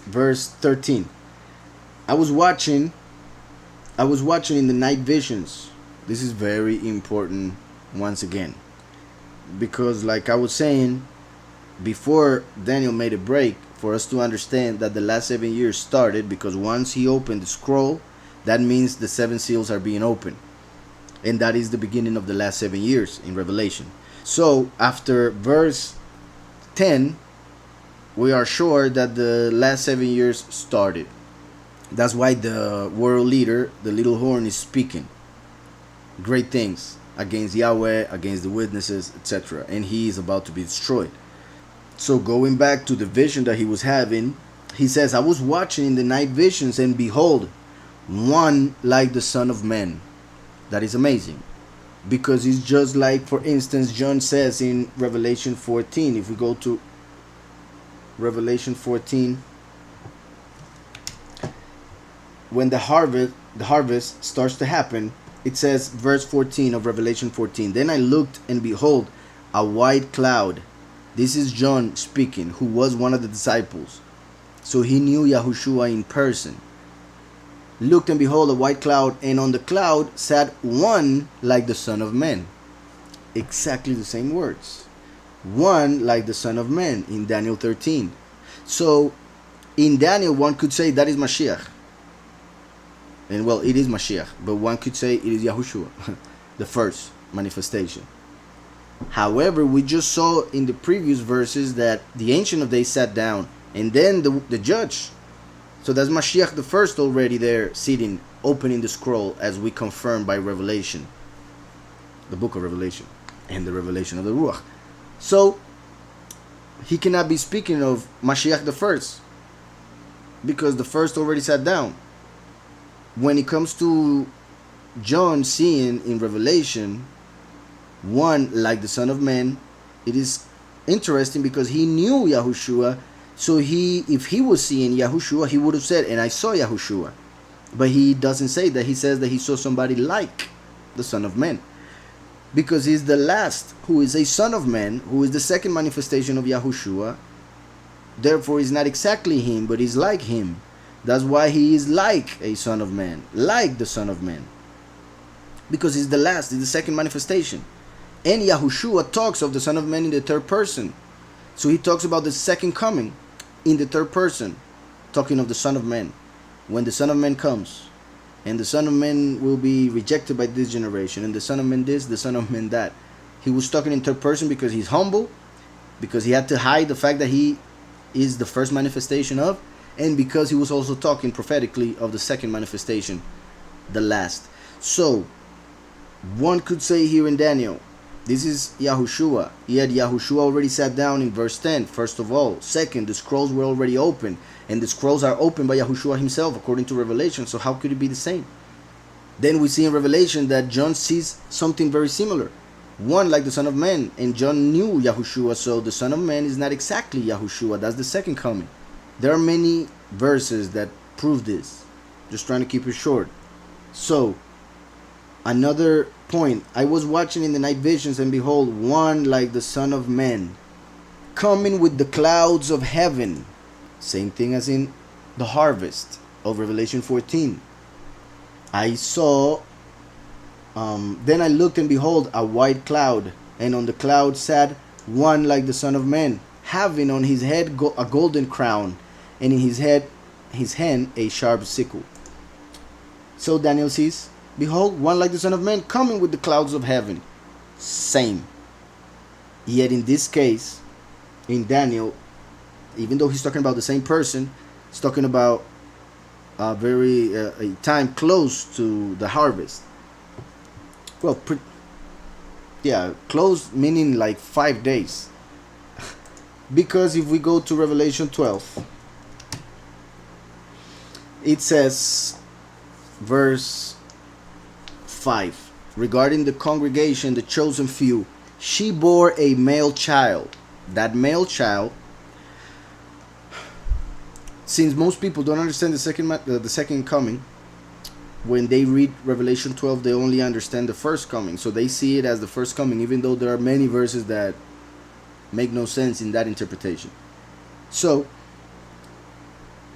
verse 13. I was watching in the night visions. This is very important once again, because like I was saying before, Daniel made a break for us to understand that the last 7 years started, because once he opened the scroll, that means the seven seals are being opened, and that is the beginning of the last 7 years in Revelation. So after verse 10, we are sure that the last 7 years started. That's why the world leader, the little horn, is speaking great things against Yahweh, against the witnesses, etc. And he is about to be destroyed. So going back to the vision that he was having, he says, I was watching in the night visions, and behold, one like the Son of Man. That is amazing, because it's just like, for instance, John says in Revelation 14. If we go to Revelation 14, when the harvest starts to happen, it says, verse 14 of Revelation 14, then I looked, and behold, a white cloud. This is John speaking, who was one of the disciples, so he knew Yahushua in person. Looked, and behold, a white cloud, and on the cloud sat one like the Son of Man. Exactly the same words. One like the Son of Man in Daniel 13. So in Daniel, one could say that is Mashiach. And well, it is Mashiach, but one could say it is Yahushua, the first manifestation. However, we just saw in the previous verses that the Ancient of Days sat down, and then the judge. So that's Mashiach the first already there, sitting, opening the scroll, as we confirm by Revelation, the book of Revelation, and the revelation of the Ruach. So he cannot be speaking of Mashiach the first, because the first already sat down. When it comes to John seeing in Revelation one like the Son of Man, it is interesting because he knew Yahushua. So if he was seeing Yahushua, he would have said, and I saw Yahushua. But he doesn't say that. He says that he saw somebody like the Son of Man, because he's the last who is a Son of Man, who is the second manifestation of Yahushua. Therefore, he's not exactly him, but he's like him. That's why he is like a Son of Man, like the Son of Man, because he's the last, he's the second manifestation. And Yahushua talks of the Son of Man in the third person. So he talks about the second coming in the third person, talking of the Son of Man. When the Son of Man comes, and the Son of Man will be rejected by this generation, and the Son of Man this, the Son of Man that. He was talking in third person because he's humble, because he had to hide the fact that he is the first manifestation of, and because he was also talking prophetically of the second manifestation, the last. So one could say here in Daniel, this is Yahushua. Yet Yahushua already sat down in verse 10, first of all. Second, the scrolls were already open, and the scrolls are opened by Yahushua himself, according to Revelation. So how could it be the same? Then we see in Revelation that John sees something very similar. One like the Son of Man, and John knew Yahushua, so the Son of Man is not exactly Yahushua. That's the second coming. There are many verses that prove this. Just trying to keep it short. So, another point. I was watching in the night visions, and behold, one like the Son of Man, coming with the clouds of heaven. Same thing as in the harvest of Revelation 14. I saw, then I looked, and behold, a white cloud, and on the cloud sat one like the Son of Man, having on his head a golden crown, and in his hand a sharp sickle. So Daniel sees, behold, one like the Son of Man, coming with the clouds of heaven. Same. Yet in this case, in Daniel, even though he's talking about the same person, he's talking about a time close to the harvest. Well, close meaning like 5 days. Because if we go to Revelation 12, it says, verse 5, regarding the congregation, the chosen few, she bore a male child. That male child, since most people don't understand the second coming, when they read Revelation 12, they only understand the first coming. So they see it as the first coming, even though there are many verses that make no sense in that interpretation. So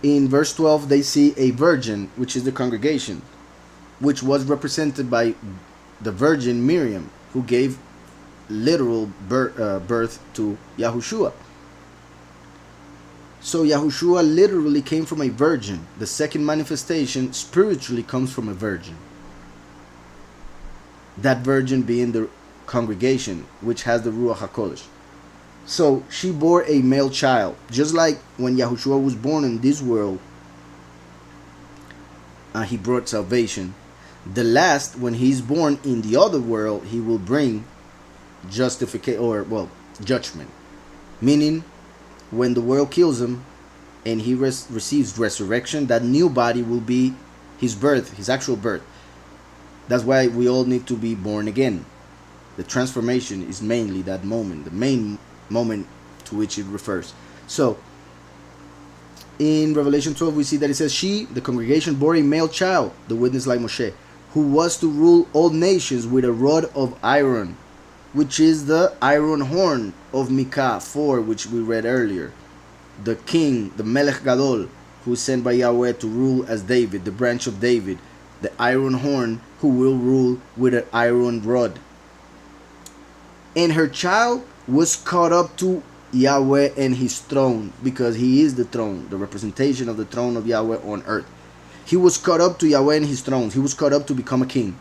In verse 12, they see a virgin, which is the congregation, which was represented by the virgin Miriam, who gave literal birth to Yahushua. So Yahushua literally came from a virgin. The second manifestation spiritually comes from a virgin. That virgin being the congregation, which has the Ruach HaKodesh. So she bore a male child. Just like when Yahushua was born in this world, he brought salvation. The last, when he's born in the other world, he will bring justification, or judgment. Meaning, when the world kills him and he receives resurrection, that new body will be his birth, his actual birth. That's why we all need to be born again. The transformation is mainly that moment, the main moment to which it refers. So, in Revelation 12, we see that it says, she, the congregation, bore a male child, the witness like Moshe, who was to rule all nations with a rod of iron, which is the iron horn of Micah 4, which we read earlier. The king, the Melech Gadol, who is sent by Yahweh to rule as David, the branch of David, the iron horn, who will rule with an iron rod. And her child was caught up to Yahweh and his throne, because he is the throne, the representation of the throne of Yahweh on earth. He was caught up to Yahweh and his throne. He was caught up to become a king,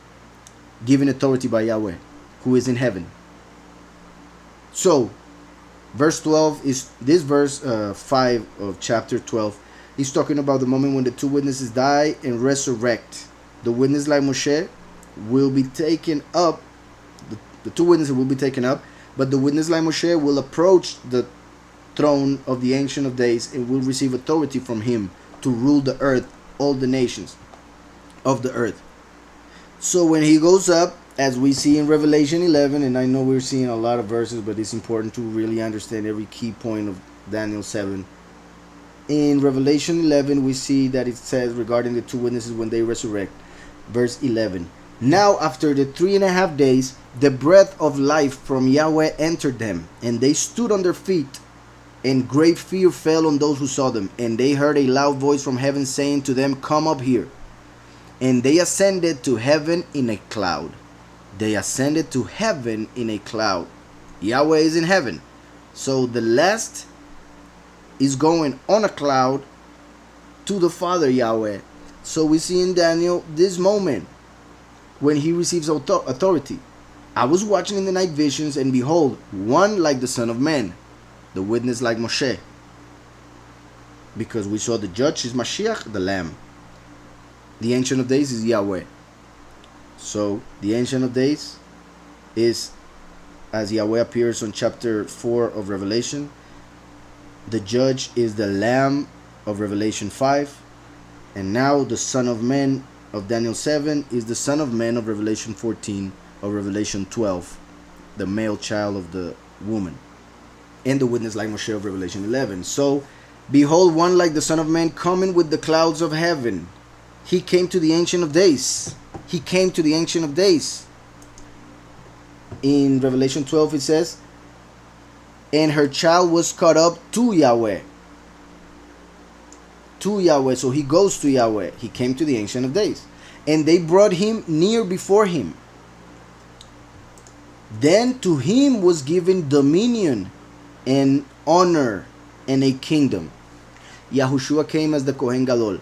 given authority by Yahweh, who is in heaven. So, verse 12 is this verse 5 of chapter 12. He's talking about the moment when the two witnesses die and resurrect. The witness like Moshe will be taken up. The two witnesses will be taken up, but the witness like Moshe will approach the throne of the Ancient of Days and will receive authority from him to rule the earth, all the nations of the earth. So when he goes up, as we see in Revelation 11, and I know we're seeing a lot of verses, but it's important to really understand every key point of Daniel 7. In Revelation 11, we see that it says regarding the two witnesses when they resurrect. Verse 11. Now after the 3.5 days, the breath of life from Yahweh entered them, and they stood on their feet, and great fear fell on those who saw them. And they heard a loud voice from heaven saying to them, come up here. And they ascended to heaven in a cloud. They ascended to heaven in a cloud. Yahweh is in heaven. So the last is going on a cloud to the Father Yahweh. So we see in Daniel this moment when he receives authority. I was watching in the night visions, and behold, one like the Son of Man, the witness like Moshe. Because we saw the judge is Mashiach, the Lamb. The Ancient of Days is Yahweh. So the Ancient of Days is, as Yahweh appears on chapter 4 of Revelation. The judge is the Lamb of Revelation 5. And now the Son of Man of Daniel 7 is the Son of Man of Revelation 14, of Revelation 12, the male child of the woman, and the witness like Moshe of Revelation 11. So, behold, one like the Son of Man coming with the clouds of heaven. He came to the Ancient of Days. He came to the Ancient of Days. In Revelation 12 it says, and her child was caught up to Yahweh. To Yahweh. So he goes to Yahweh. He came to the Ancient of Days. And they brought him near before him. Then to him was given dominion and honor and a kingdom. Yahushua came as the Kohen Gadol,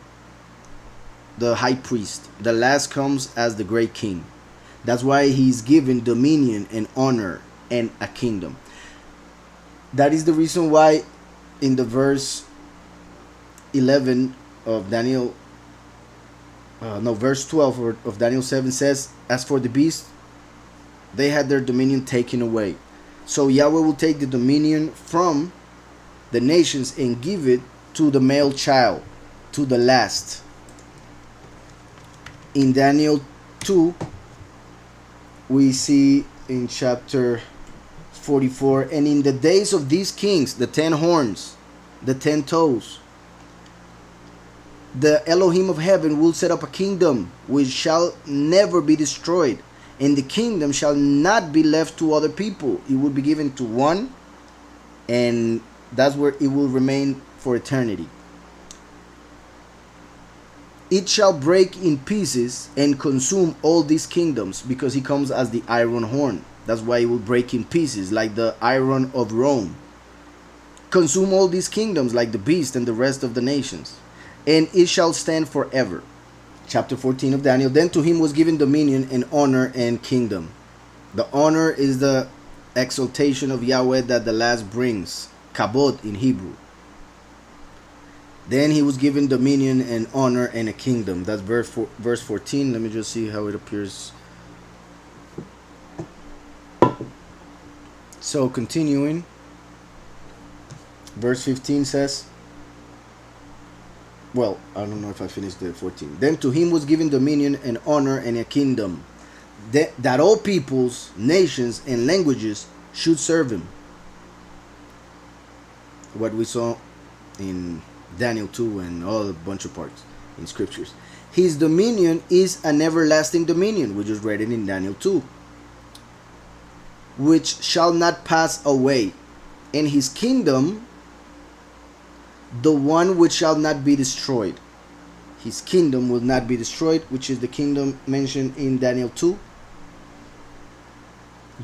the high priest. The last comes as the great king. That's why he's given dominion and honor and a kingdom. That is the reason why in the verse 11 of Daniel, verse 12 of Daniel 7 says, as for the beast, they had their dominion taken away. So Yahweh will take the dominion from the nations and give it to the male child, to the last. In Daniel 2, we see in chapter 44, and in the days of these kings, the 10 horns, the 10 toes, the Elohim of heaven will set up a kingdom which shall never be destroyed, and the kingdom shall not be left to other people. It will be given to one, and that's where it will remain for eternity. It shall break in pieces and consume all these kingdoms, because he comes as the iron horn. That's why it will break in pieces like the iron of Rome. Consume all these kingdoms like the beast and the rest of the nations, and it shall stand forever. Chapter 14 of Daniel. Then to him was given dominion and honor and kingdom. The honor is the exaltation of Yahweh that the last brings, kabod in Hebrew. Then he was given dominion and honor and a kingdom. That's verse 14. Let me just see how it appears. So continuing, verse 15 says, well, I don't know if I finished the 14. Then to him was given dominion and honor and a kingdom, that all peoples, nations, and languages should serve him. What we saw in Daniel 2 and all a bunch of parts in scriptures. His dominion is an everlasting dominion. We just read it in Daniel 2. Which shall not pass away. And his kingdom, the one which shall not be destroyed. His kingdom will not be destroyed, which is the kingdom mentioned in Daniel 2.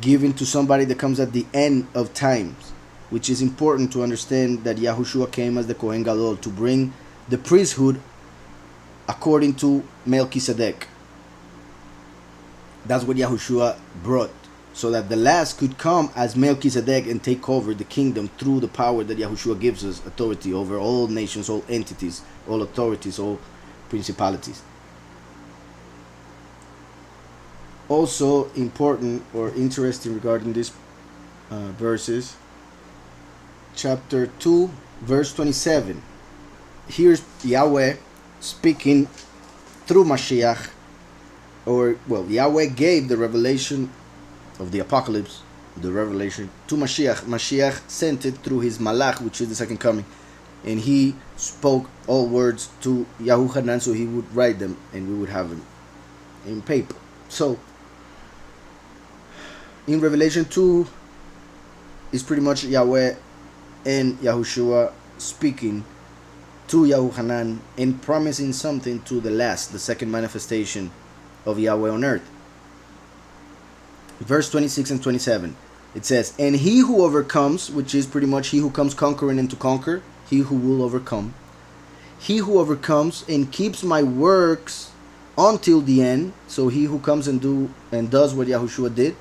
Given to somebody that comes at the end of times. Which is important to understand that Yahushua came as the Kohen Gadol to bring the priesthood according to Melchizedek. That's what Yahushua brought, so that the last could come as Melchizedek and take over the kingdom through the power that Yahushua gives us, authority over all nations, all entities, all authorities, all principalities. Also important or interesting regarding these verses, chapter 2 verse 27. Here's Yahweh speaking through Mashiach, or well, Yahweh gave the revelation of the apocalypse, the revelation to Mashiach. Mashiach sent it through his Malach, which is the second coming, and he spoke all words to Yahuchanan, so he would write them and we would have them in paper. So in Revelation 2 is pretty much Yahweh and Yahushua speaking to Yahuchanan and promising something to the last, the second manifestation of Yahweh on earth. Verse 26 and 27, it says, and he who overcomes, which is pretty much he who comes conquering and to conquer, he who will overcome, he who overcomes and keeps my works until the end, so he who comes and does what Yahushua did,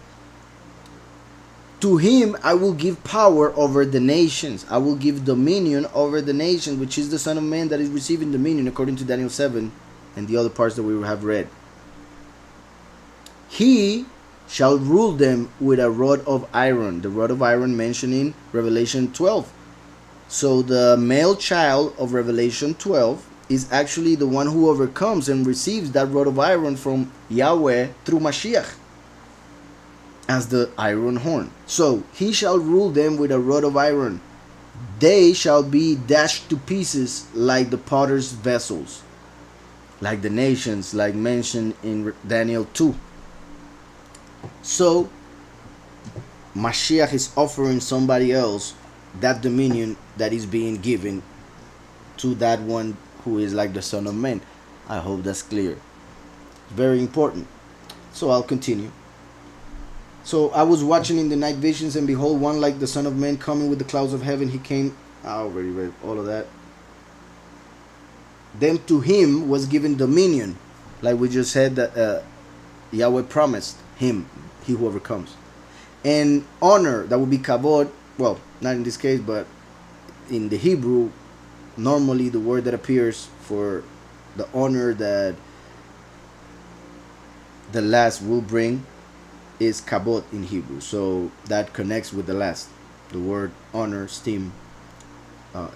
to him I will give power over the nations. I will give dominion over the nations, which is the Son of Man that is receiving dominion according to Daniel 7 and the other parts that we have read. He shall rule them with a rod of iron. The rod of iron mentioned in Revelation 12. So the male child of Revelation 12 is actually the one who overcomes and receives that rod of iron from Yahweh through Mashiach as the iron horn. So he shall rule them with a rod of iron. They shall be dashed to pieces like the potter's vessels, like the nations, like mentioned in Daniel 2. So Mashiach is offering somebody else that dominion that is being given to that one who is like the Son of Man. I hope that's clear. Very important. So I'll continue. So I was watching in the night visions, and behold, one like the Son of Man coming with the clouds of heaven. He came. I already read all of that. Then to him was given dominion, like we just said that Yahweh promised him, he who overcomes, and honor, that would be kavod. Well, not in this case, but in the Hebrew, normally the word that appears for the honor that the last will bring is kabod in Hebrew. So that connects with the last, the word honor, esteem,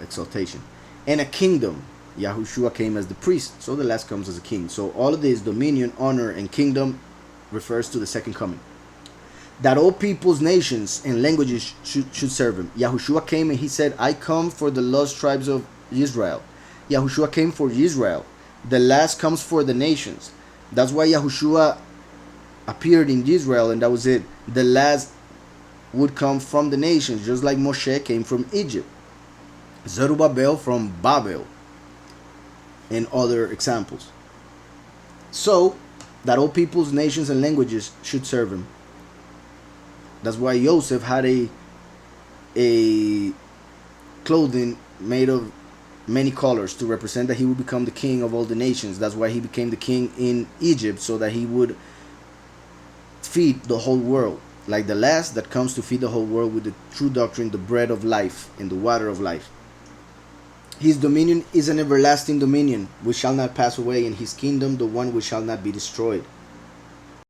exaltation, and a kingdom. Yahushua came as the priest, so the last comes as a king. So all of this dominion, honor, and kingdom refers to the second coming. That all peoples, nations, and languages should serve him. Yahushua came and he said, I come for the lost tribes of Israel. Yahushua came for Israel. The last comes for the nations. That's why Yahushua appeared in Israel, and that was it. The last would come from the nations, just like Moshe came from Egypt, Zerubbabel from Babel. and other examples. So that all peoples, nations, and languages should serve him. That's why Joseph had a clothing made of many colors to represent that he would become the king of all the nations. That's why he became the king in Egypt, so that he would feed the whole world, like the last that comes to feed the whole world with the true doctrine, the bread of life and the water of life. His dominion is an everlasting dominion which shall not pass away, and his kingdom the one which shall not be destroyed.